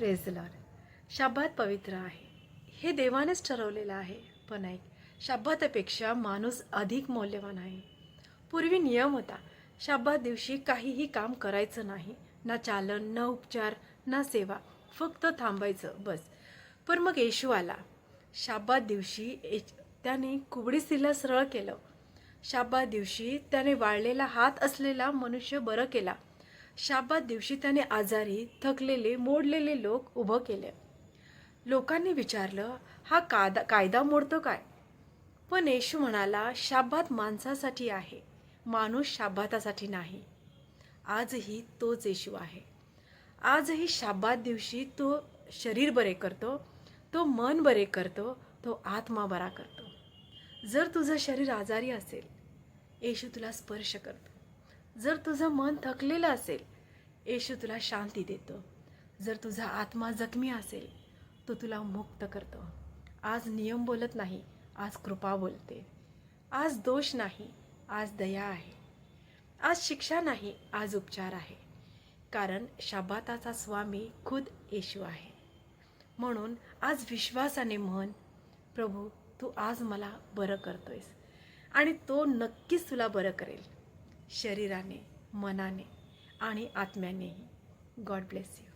Praise the Lord. शब्बात पवित्र आहे, हे देवानेच ठरवलेलं आहे. पण ऐक, शब्बातापेक्षा माणूस अधिक मौल्यवान आहे. पूर्वी नियम होता, शब्बात दिवशी काहीही काम करायचं नाही. ना चालन, ना उपचार, ना सेवा, फक्त थांबायचं बस. पण मग येशू आला. शब्बात दिवशी त्याने कुबडी स्त्रीला सरळ केलं. शब्बात दिवशी त्याने वाळलेला हात असलेला मनुष्य बरं केला. शब्बात दिवशी त्याने आजारी, थकलेले, मोडलेले लोक उभं केले. लोकांनी विचारलं, हा कायदा मोडतो काय? पण येशू म्हणाला, शब्बात माणसासाठी आहे, माणूस शब्बातासाठी नाही. आजही तोच येशू आहे. आजही शब्बात दिवशी तो शरीर बरे करतो, तो मन बरे करतो, तो आत्मा बरा करतो. जर तुझं शरीर आजारी असेल, येशू तुला स्पर्श करतो. जर तुझं मन थकलेलं असेल, येशू तुला शांती देतो. जर तुझा आत्मा जखमी असेल, तो तुला मुक्त करतो. आज नियम बोलत नाही, आज कृपा बोलते. आज दोष नाही, आज दया आहे. आज शिक्षा नाही, आज उपचार आहे. कारण शब्बाताचा स्वामी खुद येशू आहे. म्हणून आज विश्वासाने म्हण, प्रभू तू आज मला बरं करतोयस, आणि तो नक्कीच तुला बरं करेल, शरीराने, मनाने आणि आत्म्यानेही. God bless you.